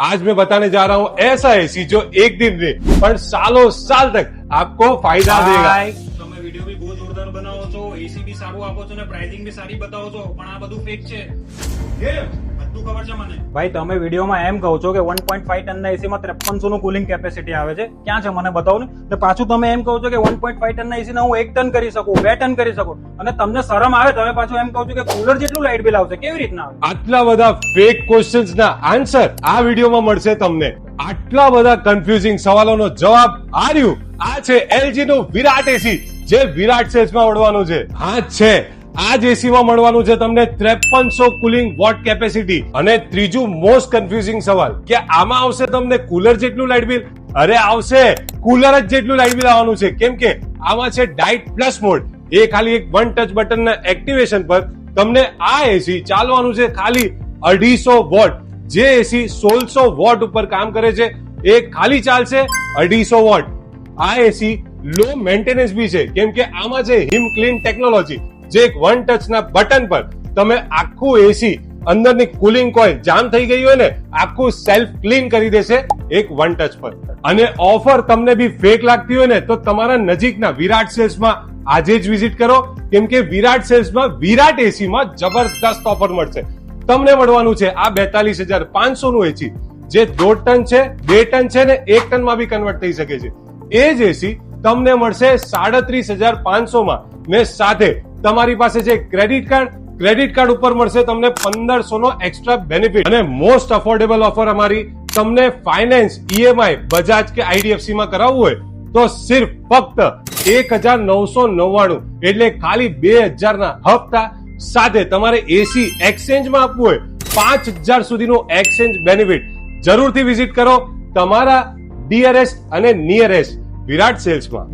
आज मैं बताने जा रहा हूँ ऐसा एसी जो एक दिन नहीं पर सालों साल तक आपको फायदा देगा। તમે વિડિયો બી બહુ જોરદાર બનાવો છો, એસી બી સારું આપો છો ને પ્રાઇસિંગ બી સારી બતાવો છો, પણ આ બધું ફેક છે. બધું ખબર છે મને. ભાઈ તમે વિડીયોમાં એમ કહો છો કે 1.5 ટનના એસીમાં 5300 નું કુલિંગ કેપેસિટી આવે છે. ક્યાં છે મને બતાવો ને. ને પાછું તમે એમ કહો છો કે 1.5 ટનના એસીના હું 1 ટન કરી શકું, 2 ટન કરી શકું, અને તમને શરમ આવે તમે પાછું એમ કહો છો કે કુલર જેટલું લાઇટ બિલ આવશે. કેવી રીતના આવે? આટલા બધા ફેક ક્વેશ્ચન્સ ના આન્સર આ વિડીયોમાં મળશે તમને. આટલા બધા કન્ફ્યુઝિંગ સવાલોનો જવાબ આ રહ્યું. આ છે LG નું વિરાટ એસી જે વિરાટ સેલ્સમાં મળવાનું છે. હા છે, આ જ એસીમાં મળવાનું છે તમને 5300 કુલિંગ વોટ કેપેસિટી. અને ત્રીજું મોસ્ટ કન્ફ્યુઝિંગ સવાલ કે આમાં આવશે તમને કુલર જેટલું લાઇટ બિલ? અરે આવશે, કુલર જ જેટલું લાઇટ બિલ આવવાનું છે. કેમ કે આમાં છે ડાઇટ પ્લસ મોડ. એ ખાલી એક વન ટચ બટનના એક્ટિવેશન પર તમને આ એસી ચાલવાનું છે ખાલી 250 વોટ. જે એસી 1600 વોટ ઉપર કામ કરે છે એ ખાલી ચાલશે 250 વોટ. આ એસી લો મેન્ટેનન્સ બી છે કેમ કે આમાં છે હિમ ક્લીન ટેકનોલોજી, જે એક વન ટચ ના બટન પર તમે આખું એસી અંદરની કુલિંગ કોઇલ જામ થઈ ગઈ હોય ને આખું સેલ્ફ ક્લીન કરી દેશે એક વન ટચ પર. અને ઓફર તમને બી ફેક લાગતી હોય ને તો તમારા નજીકના વિરાટ સેલ્સમાં આજે જ વિઝિટ કરો, કેમ કે વિરાટ સેલ્સમાં વિરાટ એસીમાં જબરદસ્ત ઓફર મળશે. તમને મળવાનું છે આ 42500 નું એસી જે 2 ટન છે, 2 ટન છે ને 1 ટનમાં બી કન્વર્ટ થઈ શકે છે. એ જ એસી તમને મળશે 37500 માં. ને સાથે તમારી પાસે છે ક્રેડિટ કાર્ડ ઉપર મળશે તમને 1500 નો એક્સ્ટ્રા બેનિફિટ. અને મોસ્ટ અફોર્ડેબલ ઓફર અમારી, તમને ફાઇનાન્સ EMI બજાજ કે IDFC માં કરાવવું હોય તો સિર્ફ ફક્ત 1999 એટલે ખાલી 2000 ના હપ્તા. સાથે તમારે એસી એક્સચેન્જમાં આપવું હોય 5000 સુધીનું એક્સચેન્જ બેનિફિટ. જરૂરથી વિઝિટ કરો તમારા ડિયરેસ્ટ અને નિયરેસ્ટ વિરાટ સેલ્સમાં.